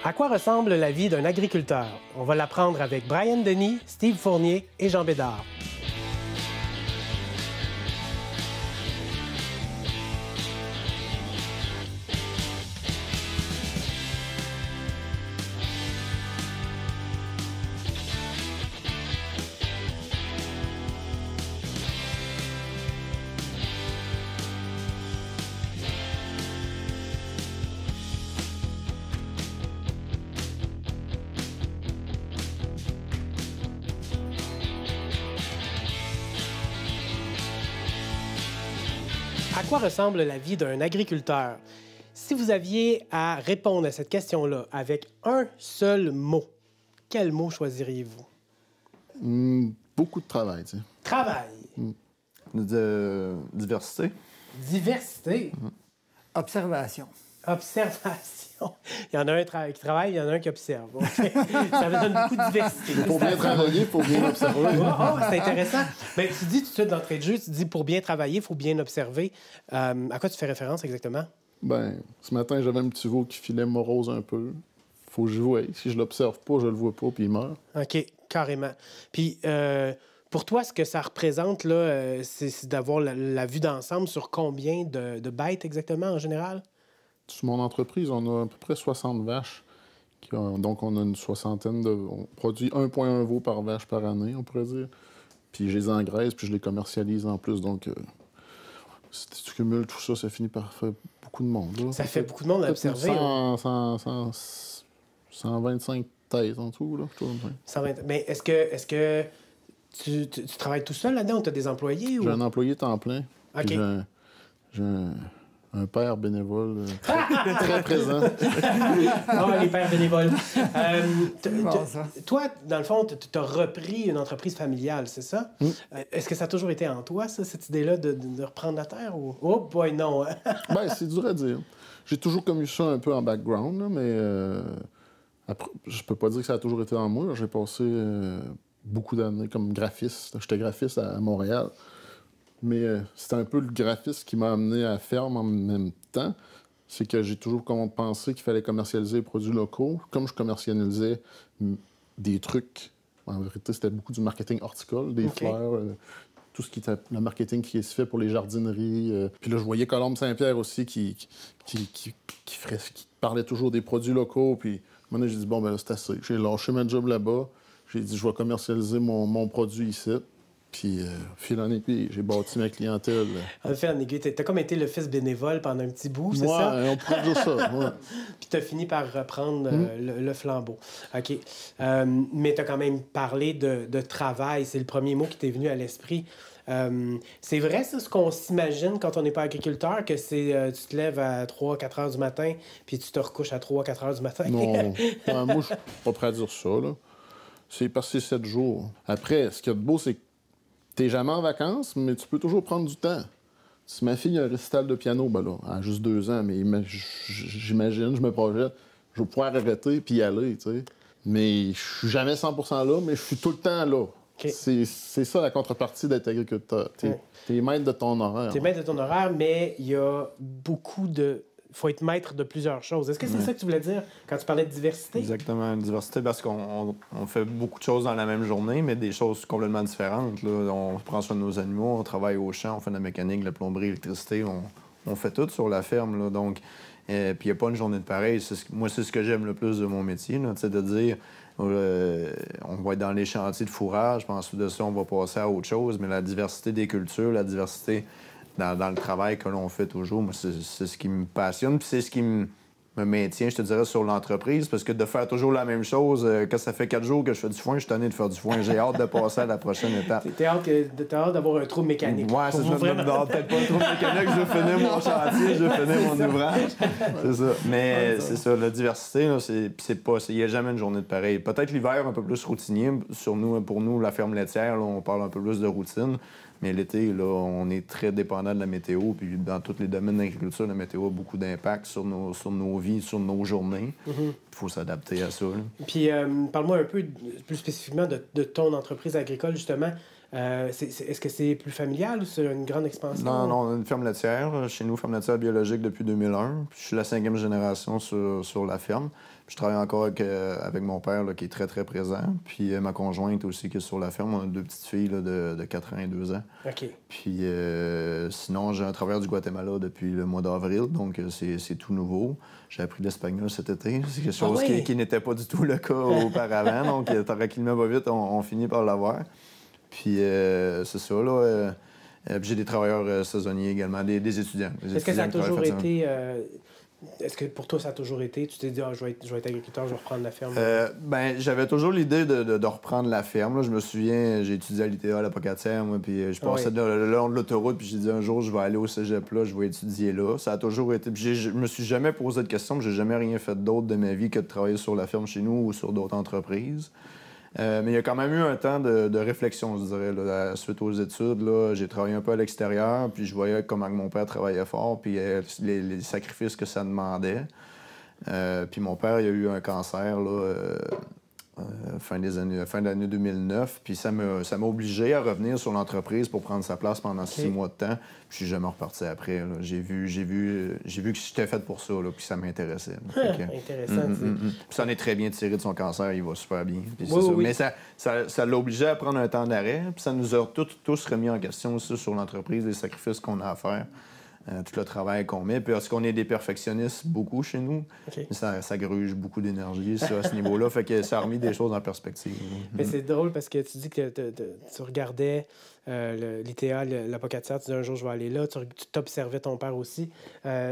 À quoi ressemble la vie d'un agriculteur? On va l'apprendre avec Brian Denis, Steve Fournier et Jean Bédard. À quoi ressemble la vie d'un agriculteur? Si vous aviez à répondre à cette question-là avec un seul mot, quel mot choisiriez-vous? Beaucoup de travail, tu sais. Travail. Diversité. Diversité. Observation. Observation. Il y en a un qui travaille, il y en a un qui observe. Okay. Ça me donne beaucoup de diversité. Pour bien travailler, il faut bien observer. Oh, c'est intéressant. Mais tu dis tout de suite d'entrée de jeu, tu dis pour bien travailler, il faut bien observer. À quoi tu fais référence exactement? Ben, ce matin, j'avais un petit veau qui filait morose un peu. Faut que je voie. Si je l'observe pas, je le vois pas, puis il meurt. OK, carrément. Puis, pour toi, ce que ça représente, là, c'est d'avoir la vue d'ensemble sur combien de bêtes exactement, en général? Sur mon entreprise, on a à peu près 60 vaches. Donc, on a une soixantaine de... On produit 1,1 veau par vache par année, on pourrait dire. Puis, je les engraisse, puis je les commercialise en plus. Donc, si tu cumules tout ça, ça finit par faire beaucoup de monde. Là. Ça fait beaucoup de monde à observer. 125 têtes en tout, là. 120... Mais est-ce que tu travailles tout seul là-dedans ou tu as des employés? Ou... J'ai un employé temps plein. OK. J'ai un père bénévole très présent. Ah, les pères bénévoles. Toi, dans le fond, tu as repris une entreprise familiale, c'est ça? Est-ce que ça a toujours été en toi, ça, cette idée-là de reprendre la terre? Ou... Oh boy, non! Hein? Ben, c'est dur à dire. J'ai toujours comme eu ça un peu en background, là, mais après, je peux pas dire que ça a toujours été en moi. J'ai passé beaucoup d'années comme graphiste. J'étais graphiste à Montréal. Mais c'était un peu le graphisme qui m'a amené à la ferme en même temps. C'est que j'ai toujours pensé qu'il fallait commercialiser les produits locaux. Comme je commercialisais des trucs, en vérité, c'était beaucoup du marketing horticole, des fleurs, tout ce qui était le marketing qui se fait pour les jardineries. Puis là, je voyais Colombe Saint-Pierre aussi qui parlait toujours des produits locaux. Puis, à un moment donné, j'ai dit, bon, ben là, c'est assez. J'ai lâché ma job là-bas. J'ai dit, je vais commercialiser mon produit ici. Puis, fil en aiguille, j'ai bâti ma clientèle. En fait, en aiguille, t'as comme été le fils bénévole pendant un petit bout, c'est ça? Ouais, on pourrait dire ça, ouais. Puis t'as fini par reprendre le flambeau. OK. Mais t'as quand même parlé de travail. C'est le premier mot qui t'est venu à l'esprit. C'est vrai, ça, ce qu'on s'imagine quand on n'est pas agriculteur, que c'est tu te lèves à 3-4 heures du matin, puis tu te recouches à 3-4 heures du matin? Non. Moi, je suis pas prêt à dire ça, là. C'est passé 7 jours. Après, ce qu'il y a de beau, c'est que t'es jamais en vacances, mais tu peux toujours prendre du temps. Si ma fille a un récital de piano, ben là, elle a juste 2 ans, mais j'imagine, je me projette, je vais pouvoir arrêter puis y aller, tu sais. Mais je suis jamais 100% là, mais je suis tout le temps là. Okay. C'est ça la contrepartie d'être agriculteur. T'es maître de ton horaire. T'es maître de ton horaire, mais il y a beaucoup de... Il faut être maître de plusieurs choses. Est-ce que c'est ça que tu voulais dire quand tu parlais de diversité? Exactement, diversité, parce qu'on fait beaucoup de choses dans la même journée, mais des choses complètement différentes. Là. On prend soin de nos animaux, on travaille au champ, on fait de la mécanique, de la plomberie, l'électricité, on fait tout sur la ferme. Là. Donc, puis il n'y a pas une journée de pareil. Moi, c'est ce que j'aime le plus de mon métier, là, de dire on va être dans les chantiers de fourrage, puis ensuite de ça, on va passer à autre chose, mais la diversité des cultures, la diversité dans le travail que l'on fait toujours, moi, c'est ce qui me passionne, puis c'est ce qui me maintient, je te dirais, sur l'entreprise, parce que de faire toujours la même chose, quand ça fait 4 jours que je fais du foin, je suis tanné de faire du foin. J'ai hâte de passer à la prochaine étape. T'as hâte d'avoir un trou mécanique. Ouais, c'est ça. Vraiment... peut-être pas un trou mécanique, je vais finir mon chantier, je vais finir mon ouvrage. C'est ça. Mais c'est ça, la diversité, là, il n'y a jamais une journée de pareil. Peut-être l'hiver, un peu plus routinier. Pour nous, la ferme laitière, là, on parle un peu plus de routine. Mais l'été, là, on est très dépendant de la météo. Puis dans tous les domaines d'agriculture, la météo a beaucoup d'impact sur nos vies, sur nos journées. Il faut s'adapter à ça. Là. Puis parle-moi un peu plus spécifiquement de ton entreprise agricole, justement. Est-ce que c'est plus familial ou c'est une grande expansion? Non, non, on a une ferme laitière. Chez nous, ferme laitière biologique depuis 2001. Puis je suis la 5e génération sur la ferme. Puis je travaille encore avec mon père, là, qui est très, très présent. Puis ma conjointe aussi, qui est sur la ferme. On a 2 petites filles là, de 4 ans et 2 ans. OK. Puis sinon, j'ai un travailleur du Guatemala depuis le mois d'avril. Donc, c'est tout nouveau. J'ai appris l'espagnol cet été. C'est quelque chose qui n'était pas du tout le cas auparavant. Donc, tranquillement, pas vite, on finit par l'avoir. Puis c'est ça, là. J'ai des travailleurs saisonniers également, des étudiants. Est-ce que ça a toujours été... Est-ce que pour toi, ça a toujours été? Tu t'es dit, je vais être agriculteur, je vais reprendre la ferme? J'avais toujours l'idée de reprendre la ferme. Là. Je me souviens, j'ai étudié à l'ITA, à la Pocatière, moi, puis je passais le long de l'autoroute, puis j'ai dit un jour, je vais aller au cégep là, je vais étudier là. Ça a toujours été... Puis je me suis jamais posé de questions, j'ai jamais rien fait d'autre de ma vie que de travailler sur la ferme chez nous ou sur d'autres entreprises. Mais il y a quand même eu un temps de réflexion, je dirais. Là. Suite aux études, là, j'ai travaillé un peu à l'extérieur, puis je voyais comment mon père travaillait fort, puis les sacrifices que ça demandait. Puis mon père, il a eu un cancer là, fin de l'année 2009, puis ça m'a obligé à revenir sur l'entreprise pour prendre sa place pendant 6 mois de temps. Puis je suis jamais reparti après. Là. J'ai vu que j'étais fait pour ça, là, puis ça m'intéressait. Intéressant. Puis ça en est très bien tiré de son cancer, il va super bien. Puis Oui. Mais ça l'a obligé à prendre un temps d'arrêt, puis ça nous a tous remis en question aussi sur l'entreprise, les sacrifices qu'on a à faire. Tout le travail qu'on met. Puis est-ce qu'on est des perfectionnistes beaucoup chez nous? Okay. Ça gruge beaucoup d'énergie ça, à ce niveau-là. Fait que ça a remis des choses en perspective. Mais c'est drôle parce que tu dis que tu regardais l'ITA, la Pocatière, tu dis un jour je vais aller là, tu t'observais ton père aussi.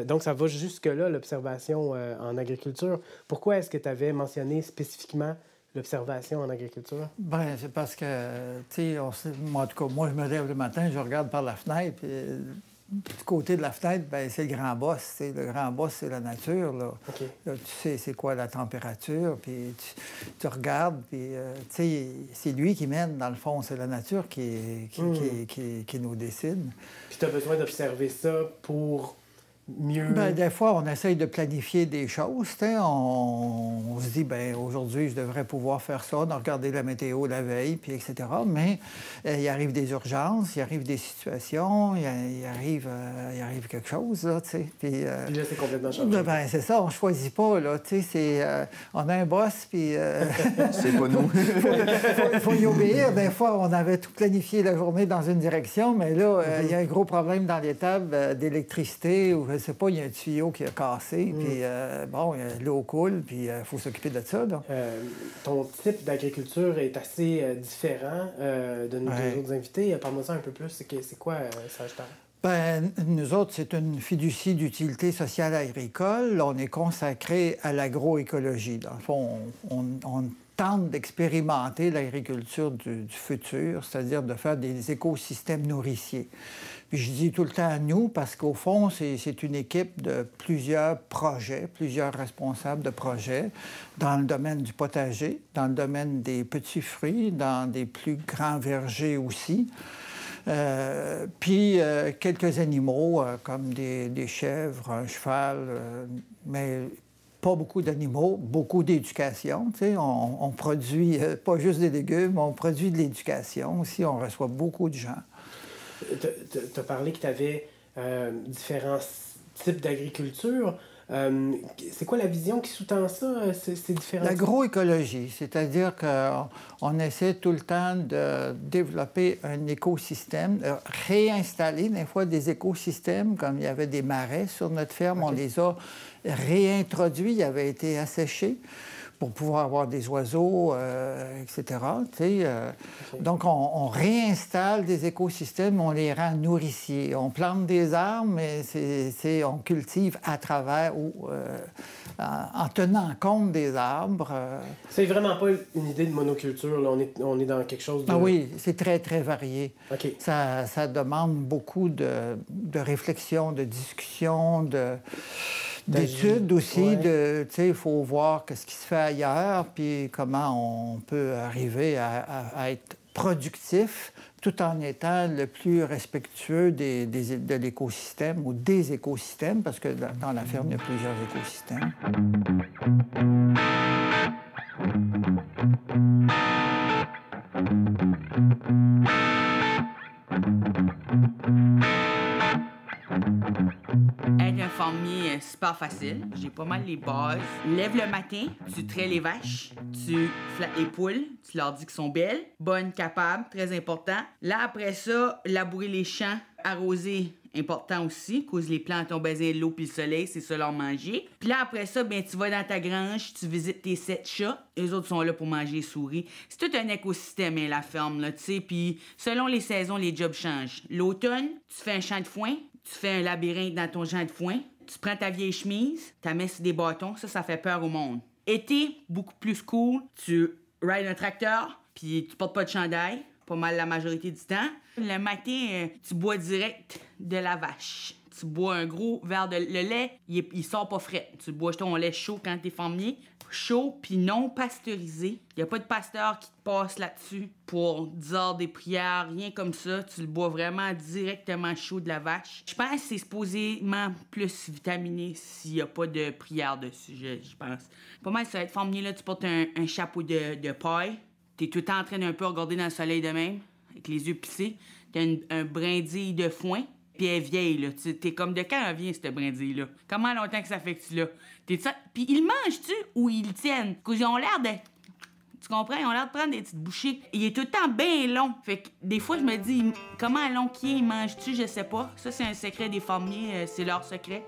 Donc ça va jusque-là, l'observation en agriculture. Pourquoi est-ce que tu avais mentionné spécifiquement l'observation en agriculture? Bien, c'est parce que, tu sais, en tout cas, moi, je me lève le matin, je regarde par la fenêtre, puis du côté de la fenêtre, bien, c'est le grand boss. T'sais. Le grand boss, c'est la nature. Là. Okay. Là, tu sais c'est quoi la température, puis tu regardes, puis tu sais, c'est lui qui mène, dans le fond. C'est la nature qui nous décide. Puis tu as besoin d'observer ça pour mieux... Bien, des fois, on essaye de planifier des choses. On se dit, bien, aujourd'hui, je devrais pouvoir faire ça, de regarder la météo la veille, puis etc. Mais il arrive des urgences, il arrive des situations, il arrive quelque chose, là, tu sais. Puis là, c'est complètement changé. Bien, c'est ça, on choisit pas, là, tu sais. On a un boss, puis... c'est pas nous. Il faut y obéir. Des fois, on avait tout planifié la journée dans une direction, mais là, il y a un gros problème dans l'étable d'électricité ou je sais pas, il y a un tuyau qui a cassé, puis l'eau coule, puis il faut s'occuper de ça. Ton type d'agriculture est assez différent de nos autres invités. Parle-moi ça un peu plus. C'est quoi Sagittaire? Bien, nous autres, c'est une fiducie d'utilité sociale agricole. On est consacré à l'agroécologie. Dans le fond, on tente d'expérimenter l'agriculture du futur, c'est-à-dire de faire des écosystèmes nourriciers. Puis je dis tout le temps à nous parce qu'au fond, c'est une équipe de plusieurs projets, plusieurs responsables de projets dans le domaine du potager, dans le domaine des petits fruits, dans des plus grands vergers aussi. Puis quelques animaux comme des chèvres, un cheval, mais pas beaucoup d'animaux, beaucoup d'éducation. Tu sais, on produit pas juste des légumes, on produit de l'éducation aussi, on reçoit beaucoup de gens. Tu as parlé que tu avais différents types d'agriculture. C'est quoi la vision qui sous-tend ça, ces différents... L'agroécologie, c'est-à-dire qu'on essaie tout le temps de développer un écosystème, de réinstaller des fois des écosystèmes, comme il y avait des marais sur notre ferme, okay. On les a réintroduits, ils avaient été asséchés pour pouvoir avoir des oiseaux, etc. Okay. Donc, on réinstalle des écosystèmes, on les rend nourriciers. On plante des arbres, mais on cultive à travers ou en tenant compte des arbres. C'est vraiment pas une idée de monoculture, là. On est dans quelque chose de... Ah oui, c'est très, très varié. Okay. Ça demande beaucoup de réflexion, de discussion, d'études aussi, ouais. Tu sais, il faut voir ce qui se fait ailleurs, puis comment on peut arriver à être productif tout en étant le plus respectueux de l'écosystème ou des écosystèmes, parce que dans la ferme, il y a plusieurs écosystèmes. Être un fermier, c'est super facile. J'ai pas mal les bases. Lève le matin, tu traites les vaches, tu flattes les poules, tu leur dis qu'elles sont belles, bonnes, capables, très important. Là, après ça, labourer les champs, arroser, important aussi, cause les plantes ont besoin de l'eau puis le soleil, c'est ça leur manger. Puis là, après ça, ben tu vas dans ta grange, tu visites tes 7 chats. Eux autres sont là pour manger les souris. C'est tout un écosystème, hein, la ferme, là, tu sais. Puis selon les saisons, les jobs changent. L'automne, tu fais un champ de foin, tu fais un labyrinthe dans ton champ de foin, tu prends ta vieille chemise, tu la mets sur des bâtons, ça fait peur au monde. Été, beaucoup plus cool, tu rides un tracteur, puis tu portes pas de chandail, pas mal la majorité du temps. Le matin, tu bois direct de la vache. Tu bois un gros verre de... Le lait, il sort pas frais. Tu bois ton lait chaud quand t'es fermier. Chaud puis non pasteurisé. Il n'y a pas de pasteur qui te passe là-dessus pour dire des prières, rien comme ça. Tu le bois vraiment directement chaud de la vache. Je pense que c'est supposément plus vitaminé s'il n'y a pas de prière dessus, je pense. Pas mal, ça va être fermier, là, tu portes un chapeau de paille. T'es tout le temps en train d'un peu regarder dans le soleil de même, avec les yeux plissés. T'as un brindille de foin, puis elle est vieille, là. T'es comme de quand elle vient, cette brindille-là? Comment longtemps que ça fait que tu l'as? Puis ils le mangent-tu ou ils le tiennent? Parce qu'ils ont l'air de... Tu comprends? Ils ont l'air de prendre des petites bouchées. Il est tout le temps bien long. Fait que des fois, je me dis, comment long qu'il est, ils mangent-tu? Je sais pas. Ça, c'est un secret des fermiers. C'est leur secret.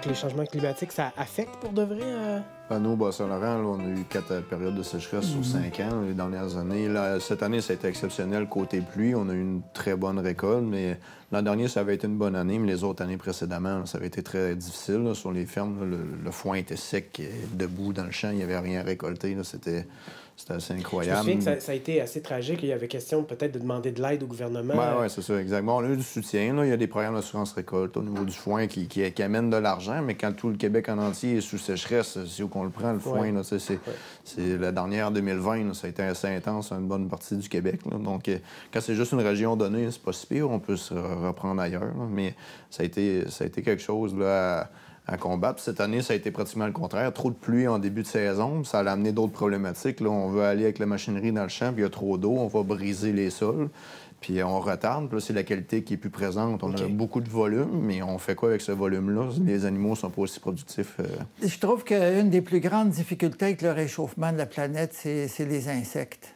Les changements climatiques, ça affecte pour de vrai? À nous, Bas-Saint-Laurent, on a eu 4 périodes de sécheresse sur 5 ans les dernières années. Là, cette année, ça a été exceptionnel côté pluie. On a eu une très bonne récolte, mais l'an dernier, ça avait été une bonne année, mais les autres années précédemment, là, ça avait été très difficile. Là, sur les fermes, là, le foin était sec, debout dans le champ, il n'y avait rien à récolter. C'était assez incroyable. Je me souviens que ça a été assez tragique. Il y avait question peut-être de demander de l'aide au gouvernement. Oui, c'est ça, exactement. On a eu du soutien. Là. Il y a des programmes d'assurance récolte au niveau du foin qui amènent de l'argent, mais quand tout le Québec en entier est sous sécheresse, c'est où qu'on le prend, le foin. Là, c'est la dernière 2020, là, ça a été assez intense à une bonne partie du Québec. Là. Donc, quand c'est juste une région donnée, c'est pas si pire, on peut se reprendre ailleurs. Là. Mais ça a été quelque chose là, à combattre. Cette année, ça a été pratiquement le contraire. Trop de pluie en début de saison, ça a amené d'autres problématiques. Là, on veut aller avec la machinerie dans le champ, puis il y a trop d'eau, on va briser les sols, puis on retarde. Puis là, c'est la qualité qui est plus présente. On a beaucoup de volume, mais on fait quoi avec ce volume-là? Les animaux sont pas aussi productifs. Je trouve qu'une des plus grandes difficultés avec le réchauffement de la planète, c'est les insectes.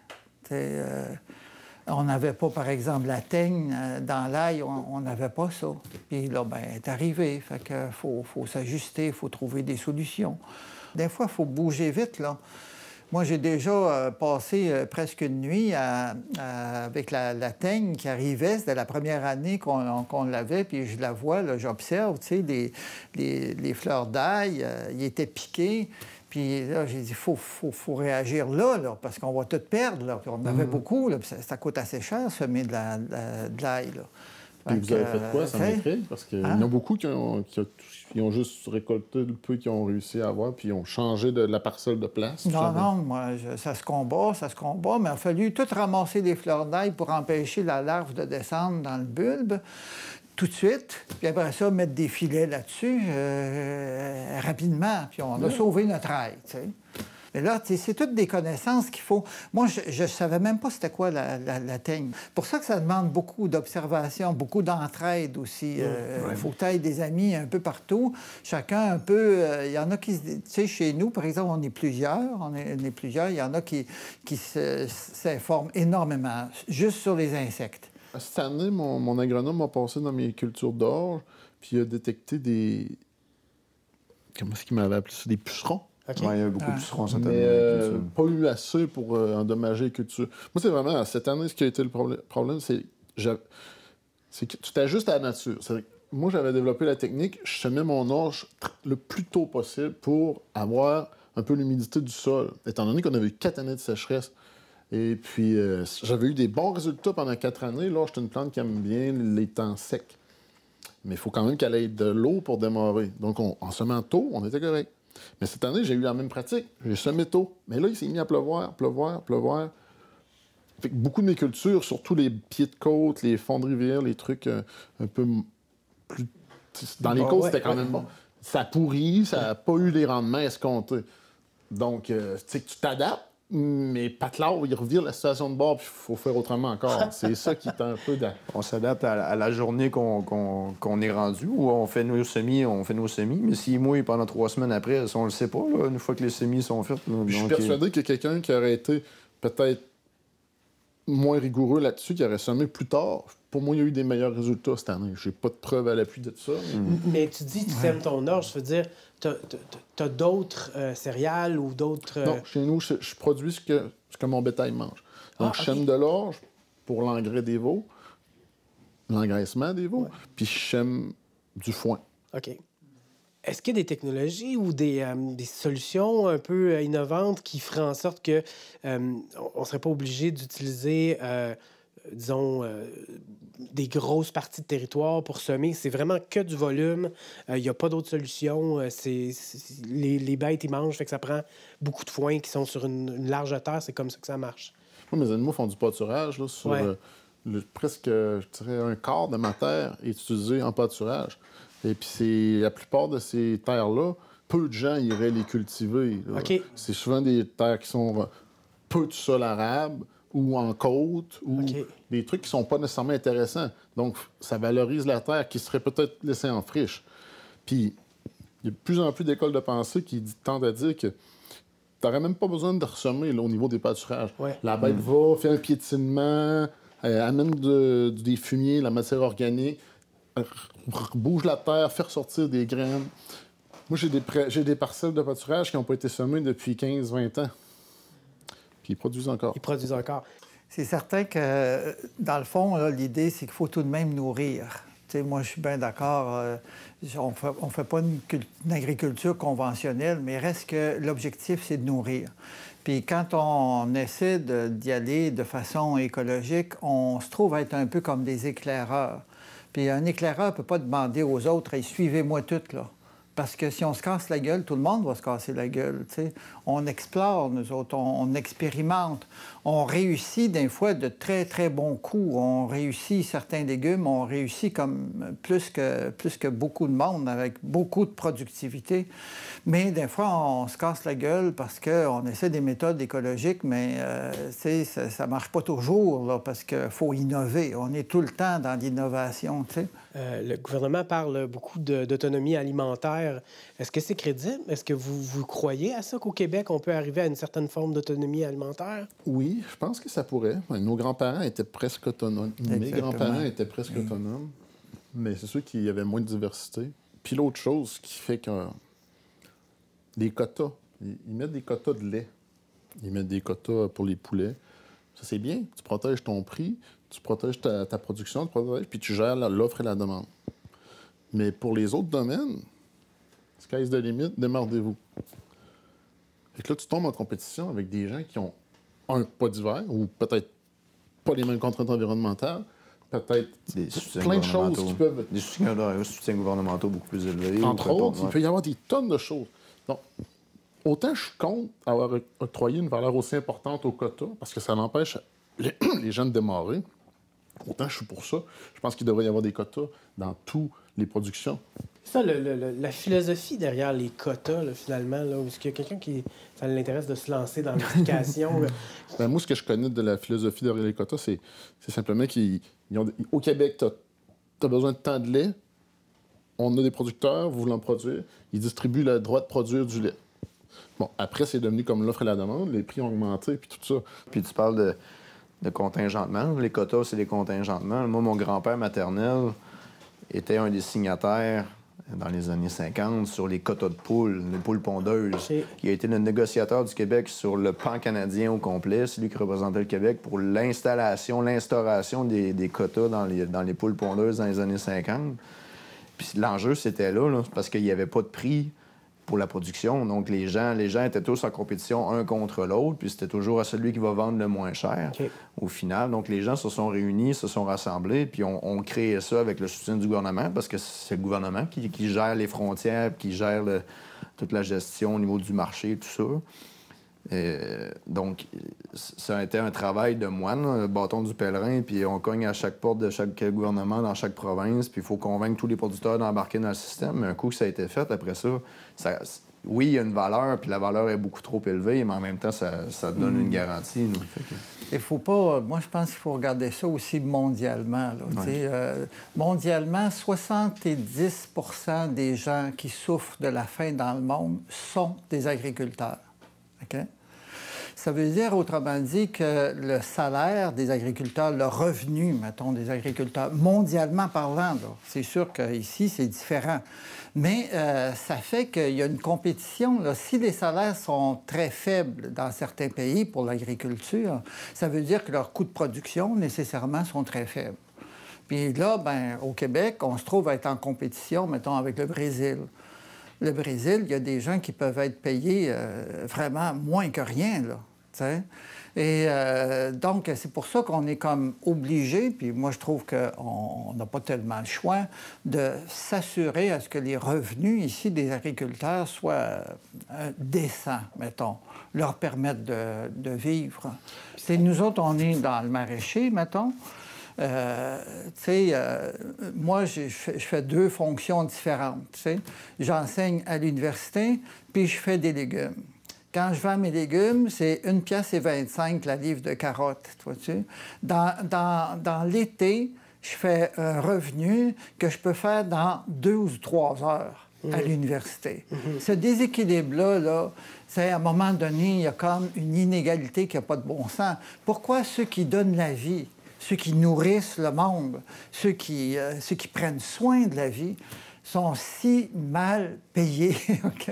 On n'avait pas, par exemple, la teigne dans l'ail, on n'avait pas ça. Puis là, ben, elle est arrivée. Fait que faut s'ajuster, il faut trouver des solutions. Des fois, il faut bouger vite, là. Moi, j'ai déjà passé presque une nuit avec la teigne qui arrivait. C'était la première année qu'on l'avait, puis je la vois, là, j'observe, tu sais, les fleurs d'ail, ils étaient piqués. Puis là, j'ai dit, il faut réagir là, parce qu'on va tout perdre. Là. Puis on en avait beaucoup, là, puis ça coûte assez cher, semer de l'ail. Puis vous avez fait quoi, ça m'écrit? Parce qu'il y en a beaucoup qui ont juste récolté le peu qu'ils ont réussi à avoir, puis ils ont changé de la parcelle de place. Non, moi, ça se combat, mais il a fallu tout ramasser des fleurs d'ail pour empêcher la larve de descendre dans le bulbe. Tout de suite, puis après ça, mettre des filets là-dessus rapidement, puis on a sauvé notre ail, tu sais. Mais là, c'est toutes des connaissances qu'il faut... Moi, je savais même pas c'était quoi la teigne. Pour ça que ça demande beaucoup d'observation, beaucoup d'entraide aussi. Il faut que tu ailles des amis un peu partout. Chacun un peu... Il y en a qui... Tu sais, chez nous, par exemple, on est plusieurs. Il y en a qui s'informent énormément, juste sur les insectes. Cette année, mon agronome m'a passé dans mes cultures d'orge, puis il a détecté des... Comment est-ce qu'il m'avait appelé ça? Des pucerons. Okay. Ouais, il y a beaucoup de pucerons cette année. Pas eu assez pour endommager les cultures. Moi, c'est vraiment, cette année, ce qui a été le problème, c'est que tu t'ajustes à la nature. Moi, j'avais développé la technique, je semais mon orge le plus tôt possible pour avoir un peu l'humidité du sol, étant donné qu'on avait eu 4 années de sécheresse. Et puis, j'avais eu des bons résultats pendant 4 années. Là, j'étais une plante qui aime bien les temps secs. Mais il faut quand même qu'elle ait de l'eau pour démarrer. Donc, en semant tôt, on était correct. Mais cette année, j'ai eu la même pratique. J'ai semé tôt. Mais là, il s'est mis à pleuvoir. Fait que beaucoup de mes cultures, surtout les pieds de côte, les fonds de rivière, les trucs un peu plus... Dans les côtes, c'était quand même bon. Ça pourrit, ça n'a pas eu les rendements escomptés. Donc, tu sais, tu t'adaptes, Mais Patelard, il revient la situation de bord, puis il faut faire autrement encore. C'est ça qui est un peu... On s'adapte à la journée qu'on est rendu, où on fait nos semis, mais s'il mouille pendant 3 semaines après, ça, on le sait pas, là, une fois que les semis sont faits. Là, je suis persuadé qu'il y a quelqu'un qui aurait été peut-être moins rigoureux là-dessus, qui aurait semé plus tard. Pour moi, il y a eu des meilleurs résultats cette année. J'ai pas de preuves à l'appui de ça. Mais tu dis que tu sèmes ton orge, je veux dire, t'as d'autres céréales ou d'autres... Non, chez nous, je produis ce que mon bétail mange. Donc, je sème de l'orge pour l'engrais des veaux, l'engraissement des veaux, puis je sème du foin. OK. Est-ce qu'il y a des technologies ou des solutions un peu innovantes qui feraient en sorte que on serait pas obligé d'utiliser, disons, des grosses parties de territoire pour semer? C'est vraiment que du volume. Il n'y a pas d'autres solutions. Les bêtes, ils mangent, fait que ça prend beaucoup de foin qui sont sur une large terre. C'est comme ça que ça marche. Moi, mes animaux font du pâturage là, sur presque, je dirais, un quart de ma terre est utilisé en pâturage. Et puis, la plupart de ces terres-là, peu de gens iraient les cultiver. OK. C'est souvent des terres qui sont peu de sol arable ou en côte ou des trucs qui sont pas nécessairement intéressants. Donc, ça valorise la terre qui serait peut-être laissée en friche. Puis, il y a de plus en plus d'écoles de pensée qui tendent à dire que tu n'aurais même pas besoin de ressemer là, au niveau des pâturages. Ouais. La bête va, fait un piétinement, amène des fumiers, la matière organique, bouge la terre, faire sortir des graines. Moi, j'ai des parcelles de pâturage qui n'ont pas été semées depuis 15-20 ans. Puis ils produisent encore. Ils produisent encore. C'est certain que, dans le fond, l'idée, c'est qu'il faut tout de même nourrir. T'sais, moi, je suis bien d'accord. On fait pas une agriculture conventionnelle, mais reste que l'objectif, c'est de nourrir. Puis quand on essaie d'y aller de façon écologique, on se trouve à être un peu comme des éclaireurs. Puis un éclaireur ne peut pas demander aux autres « suivez-moi toutes, là ». Parce que si on se casse la gueule, tout le monde va se casser la gueule. T'sais. On explore, nous autres, on expérimente. On réussit des fois de très, très bons coups. On réussit certains légumes, on réussit comme plus que beaucoup de monde, avec beaucoup de productivité. Mais des fois, on se casse la gueule parce qu'on essaie des méthodes écologiques, mais ça ne marche pas toujours, là, parce qu'il faut innover. On est tout le temps dans l'innovation. Le gouvernement parle beaucoup d'autonomie alimentaire. Est-ce que c'est crédible? Est-ce que vous croyez à ça, qu'au Québec, on peut arriver à une certaine forme d'autonomie alimentaire? Oui, je pense que ça pourrait. Nos grands-parents étaient presque autonomes. Exactement. Mes grands-parents étaient presque autonomes. Mais c'est sûr qu'il y avait moins de diversité. Puis l'autre chose qui fait que les quotas, ils mettent des quotas de lait. Ils mettent des quotas pour les poulets. Ça, c'est bien. Tu protèges ton prix, tu protèges ta production, puis tu gères l'offre et la demande. Mais pour les autres domaines, sky's the limit, démerdez-vous. Fait que là, tu tombes en compétition avec des gens qui ont, pas d'hiver, ou peut-être pas les mêmes contraintes environnementales, peut-être plein de choses qui peuvent... Des soutiens gouvernementaux beaucoup plus élevés. Entre autres, il peut y avoir des tonnes de choses. Donc, autant je suis contre avoir octroyé une valeur aussi importante au quota, parce que ça empêche les gens de démarrer, autant je suis pour ça. Je pense qu'il devrait y avoir des quotas dans toutes les productions. C'est ça, la philosophie derrière les quotas, là, finalement, là, est-ce qu'il y a quelqu'un qui ça l'intéresse de se lancer dans l'explication? Ben, moi, ce que je connais de la philosophie derrière les quotas, c'est simplement qu'au Québec, tu as besoin de tant de lait, on a des producteurs, vous voulez en produire, ils distribuent le droit de produire du lait. Bon, après, c'est devenu comme l'offre et la demande, les prix ont augmenté, puis tout ça. Puis tu parles de contingentement. Les quotas, c'est des contingentements. Moi, mon grand-père maternel était un des signataires dans les années 50 sur les quotas de poules, les poules pondeuses. Il a été le négociateur du Québec sur le pan canadien au complet. C'est lui qui représentait le Québec pour l'instauration des quotas dans les poules pondeuses dans les années 50. Puis l'enjeu, c'était là, parce qu'il n'y avait pas de prix pour la production. Donc, les gens étaient tous en compétition un contre l'autre, puis c'était toujours à celui qui va vendre le moins cher, au final. Donc, les gens se sont réunis, se sont rassemblés, puis on créé ça avec le soutien du gouvernement, parce que c'est le gouvernement qui gère les frontières, qui gère toute la gestion au niveau du marché, tout ça. Donc, ça a été un travail de moine, le bâton du pèlerin, puis on cogne à chaque porte de chaque gouvernement dans chaque province, puis il faut convaincre tous les producteurs d'embarquer dans le système. Mais un coup que ça a été fait, après ça oui, il y a une valeur, puis la valeur est beaucoup trop élevée, mais en même temps, ça te donne une garantie. Nous. Il faut pas... Moi, je pense qu'il faut regarder ça aussi mondialement. Là, mondialement, 70 des gens qui souffrent de la faim dans le monde sont des agriculteurs. OK? Ça veut dire, autrement dit, que le salaire des agriculteurs, le revenu, mettons, des agriculteurs, mondialement parlant, c'est sûr qu'ici, c'est différent. Mais ça fait qu'il y a une compétition. Là. Si les salaires sont très faibles dans certains pays pour l'agriculture, ça veut dire que leurs coûts de production, nécessairement, sont très faibles. Puis là, ben, au Québec, on se trouve à être en compétition, mettons, avec le Brésil. Le Brésil, il y a des gens qui peuvent être payés vraiment moins que rien, là. T'sais? Et donc, c'est pour ça qu'on est comme obligé, puis moi, je trouve qu'on n'a pas tellement le choix, de s'assurer à ce que les revenus ici des agriculteurs soient décents, mettons, leur permettre de vivre. C'est nous autres, on est dans le maraîcher, mettons. Moi, je fais 2 fonctions différentes. J'enseigne à l'université, puis je fais des légumes. Quand je vends mes légumes, c'est 1,25 $ la livre de carottes, vois-tu? Dans l'été, je fais un revenu que je peux faire dans 2 ou 3 heures à l'université. Ce déséquilibre-là, là, c'est à un moment donné, il y a comme une inégalité qui n'a pas de bon sens. Pourquoi ceux qui donnent la vie, ceux qui nourrissent le monde, ceux qui prennent soin de la vie, sont si mal payés, OK?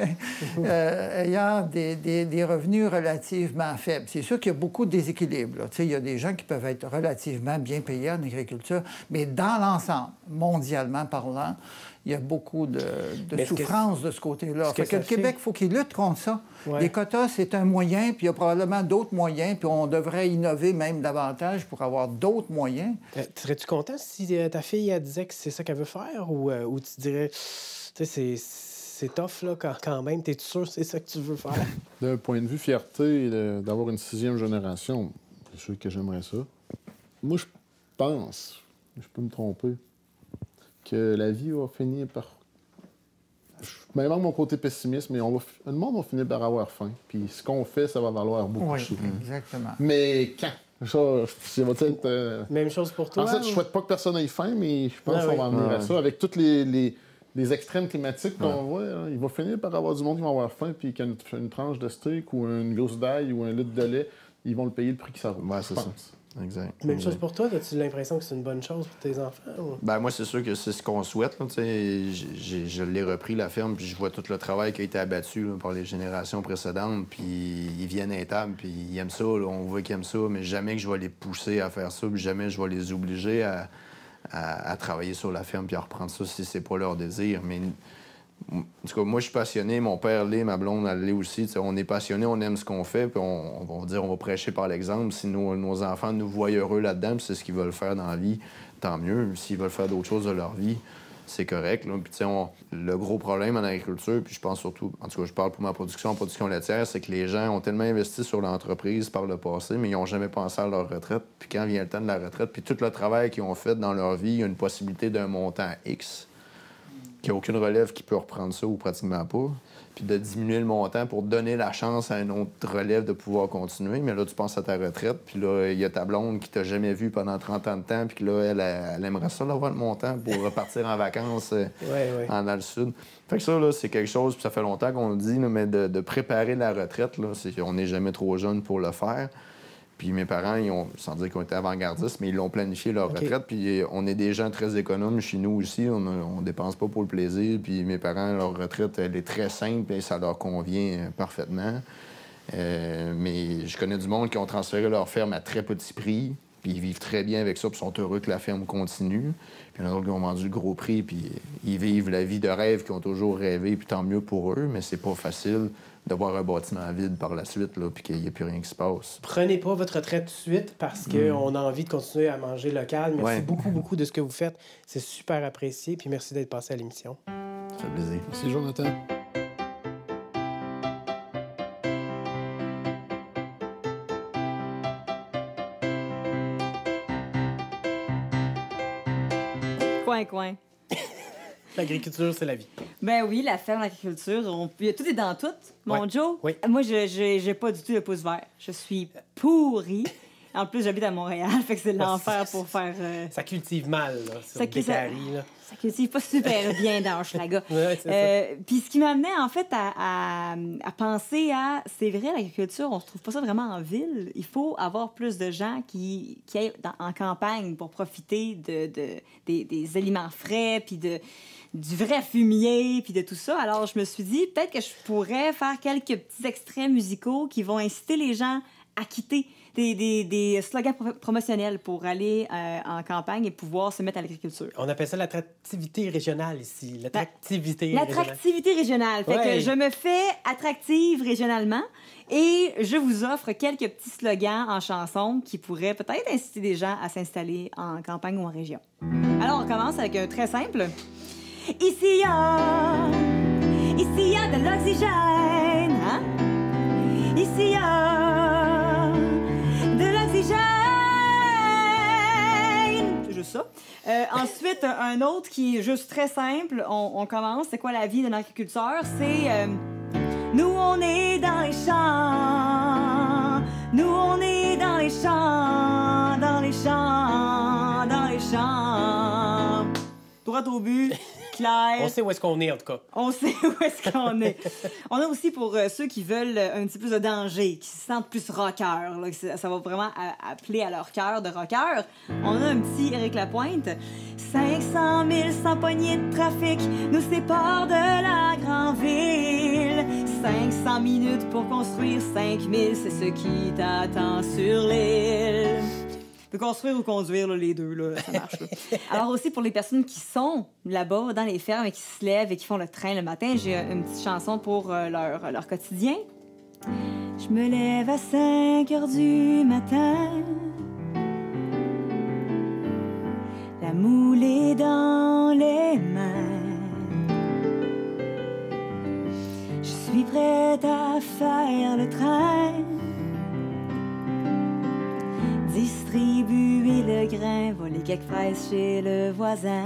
Ayant des revenus relativement faibles. C'est sûr qu'il y a beaucoup de déséquilibres. Il y a des gens qui peuvent être relativement bien payés en agriculture, mais dans l'ensemble, mondialement parlant, il y a beaucoup de souffrance de ce côté-là. Fait que le Québec, il faut qu'il lutte contre ça. Ouais. Les quotas, c'est un moyen, puis il y a probablement d'autres moyens, puis on devrait innover même davantage pour avoir d'autres moyens. Serais-tu content si ta fille elle disait que c'est ça qu'elle veut faire, ou tu dirais, tu sais, c'est tough, là, quand même. T'es sûr que c'est ça que tu veux faire? D'un point de vue fierté, d'avoir une 6e génération, c'est sûr que j'aimerais ça. Moi, je pense, je peux me tromper, que la vie va finir par... Je m'invente mon côté pessimiste, mais le monde va finir par avoir faim. Puis ce qu'on fait, ça va valoir beaucoup. Oui, exactement. Mais quand? Ça va être... Même chose pour toi? En fait, je souhaite pas que personne ait faim, mais je pense qu'on va en venir à ça. Avec tous les extrêmes climatiques qu'on voit, hein, il va finir par avoir du monde qui va avoir faim, puis qu'il y a une tranche de steak ou une gousse d'ail ou un litre de lait, ils vont le payer le prix que ça vaut. Ouais, c'est ça. Exact. Même chose pour toi, as-tu l'impression que c'est une bonne chose pour tes enfants? Ou... Ben moi, c'est sûr que c'est ce qu'on souhaite. Là, je l'ai repris, la ferme, puis je vois tout le travail qui a été abattu là, par les générations précédentes, puis ils viennent à table, puis ils aiment ça, là, on voit qu'ils aiment ça, mais jamais que je vais les pousser à faire ça, puis jamais je vais les obliger à travailler sur la ferme puis à reprendre ça si c'est pas leur désir. Mais en tout cas, moi, je suis passionné. Mon père l'est, ma blonde, elle l'est aussi. T'sais, on est passionné, on aime ce qu'on fait, puis on va prêcher par l'exemple. Si nos enfants nous voient heureux là-dedans, puis c'est ce qu'ils veulent faire dans la vie, tant mieux. S'ils veulent faire d'autres choses de leur vie, c'est correct. Là. Puis, le gros problème en agriculture, puis je pense surtout, en tout cas, je parle pour ma production, en production laitière, c'est que les gens ont tellement investi sur l'entreprise par le passé, mais ils n'ont jamais pensé à leur retraite. Puis quand vient le temps de la retraite, puis tout le travail qu'ils ont fait dans leur vie, il y a une possibilité d'un montant X. Qu'il n'y a aucune relève qui peut reprendre ça ou pratiquement pas, puis de diminuer le montant pour donner la chance à une autre relève de pouvoir continuer. Mais là, tu penses à ta retraite, puis là, il y a ta blonde qui t'a jamais vu pendant 30 ans de temps, puis là, elle aimerait ça d'avoir le montant pour repartir en vacances dans le sud. Fait que ça, là, c'est quelque chose, puis ça fait longtemps qu'on le dit, là, mais de préparer la retraite, là, on n'est jamais trop jeune pour le faire. Puis mes parents, sans dire qu'ils ont été avant-gardistes, mais ils l'ont planifié leur retraite. Puis on est des gens très économes chez nous aussi. On dépense pas pour le plaisir. Puis mes parents, leur retraite, elle est très simple et ça leur convient parfaitement. Mais je connais du monde qui ont transféré leur ferme à très petit prix. Puis ils vivent très bien avec ça, puis sont heureux que la ferme continue. Puis il y en a d'autres qui ont vendu le gros prix, puis ils vivent la vie de rêve qu'ils ont toujours rêvé, puis tant mieux pour eux, mais c'est pas facile de voir un bâtiment vide par la suite, là, puis qu'il n'y a plus rien qui se passe. Prenez pas votre retraite tout de suite parce qu'on a envie de continuer à manger local. Merci beaucoup de ce que vous faites. C'est super apprécié, puis merci d'être passé à l'émission. Ça fait plaisir. Merci, Jonathan. Coin. L'agriculture, c'est la vie. Ben oui, la ferme, l'agriculture, tout est dans tout. Mon Ouais. Joe, Oui. moi, j'ai pas du tout le pouce vert. Je suis pourrie. En plus, j'habite à Montréal, fait que c'est l'enfer pour faire... Ça cultive mal, là, sur Ça le cultive- Décarie, là. Ça cultive pas super bien dans Hochelaga. Ouais, c'est Puis ce qui m'amenait en fait à penser à, c'est vrai, l'agriculture, on se trouve pas ça vraiment en ville. Il faut avoir plus de gens qui aillent en campagne pour profiter des aliments frais, puis du vrai fumier, puis de tout ça. Alors je me suis dit, peut-être que je pourrais faire quelques petits extraits musicaux qui vont inciter les gens à quitter des slogans promotionnels pour aller en campagne et pouvoir se mettre à l'agriculture. On appelle ça l'attractivité régionale ici. L'attractivité régionale. L'attractivité régionale. Fait Ouais. que je me fais attractive régionalement et je vous offre quelques petits slogans en chanson qui pourraient peut-être inciter des gens à s'installer en campagne ou en région. Alors, on commence avec un très simple. Ici, il y a de l'oxygène. Hein? Ici, il y a de l'oxygène. C'est juste ça. Ensuite, un autre qui est juste très simple. On commence. C'est quoi la vie d'un agriculteur? C'est nous, on est dans les champs. Nous, on est dans les champs. Dans les champs. Dans les champs. Droit au but. Clair. On sait où est-ce qu'on est, en tout cas. On sait où est-ce qu'on est. On a aussi pour ceux qui veulent un petit peu plus de danger, qui se sentent plus rockers, là, que ça va vraiment appeler à leur cœur de rocker. On a un petit Éric Lapointe. 500 000 sans poignée de trafic nous séparent de la grande ville. 500 minutes pour construire 5000, c'est ce qui t'attend sur l'île. Tu peux construire ou conduire, là, les deux, là, ça marche. Là. Alors aussi, pour les personnes qui sont là-bas, dans les fermes, et qui se lèvent et qui font le train le matin, j'ai une petite chanson pour leur quotidien. Je me lève à 5 heures du matin. La moule est dans les mains. Je suis prête à faire le train. Distribuer le grain, voler quelques fraises chez le voisin.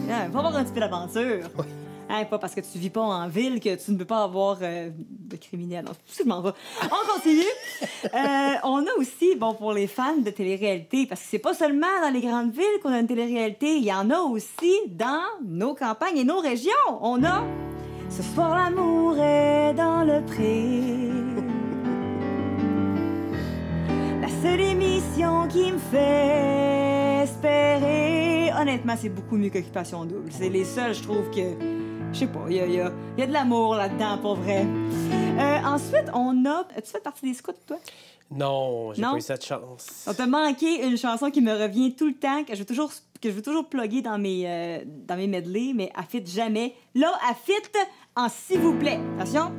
Il faut avoir un petit peu d'aventure. Oui. Hein, pas parce que tu vis pas en ville que tu ne peux pas avoir de criminels. Non, je m'en vais. On continue. On a aussi, bon, pour les fans de télé-réalité, parce que c'est pas seulement dans les grandes villes qu'on a une télé-réalité, il y en a aussi dans nos campagnes et nos régions. On a Ce soir l'amour est dans le pré. La seule émission qui me fait espérer. Honnêtement, c'est beaucoup mieux qu'Occupation Double. C'est les seuls, je trouve que... Je sais pas, il y a de l'amour là-dedans, pour vrai. Ensuite, on a... As-tu fait partie des scouts, toi? Non, j'ai Non? pas eu cette chance. On t'a manqué une chanson qui me revient tout le temps, que je veux toujours plugger dans mes medleys, mais elle fit jamais. Là, elle fit en s'il vous plaît. Attention.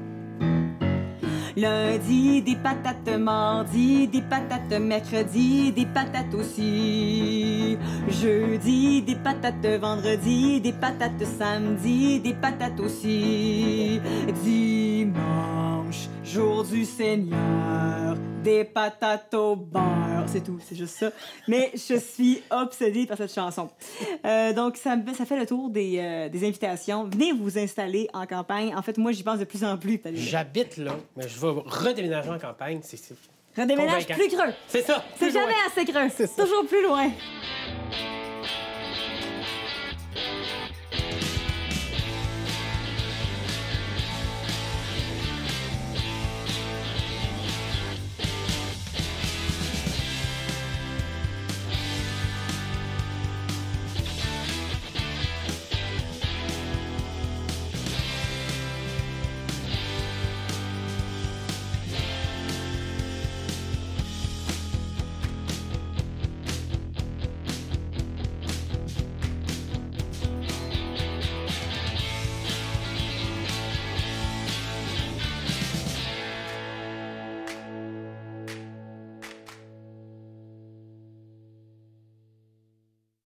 Lundi, des patates, mardi, des patates, mercredi, des patates aussi. Jeudi, des patates, vendredi, des patates, samedi, des patates aussi. Dimanche, jour du Seigneur, des patates au beurre. C'est tout, c'est juste ça. Mais je suis obsédée par cette chanson. Donc, ça fait le tour des invitations. Venez vous installer en campagne. En fait, moi, j'y pense de plus en plus. J'habite là, mais je vais redéménager en campagne. C'est Redéménage convaincant. plus creux. C'est ça. C'est plus loin. jamais assez creux. C'est ça. Toujours plus loin.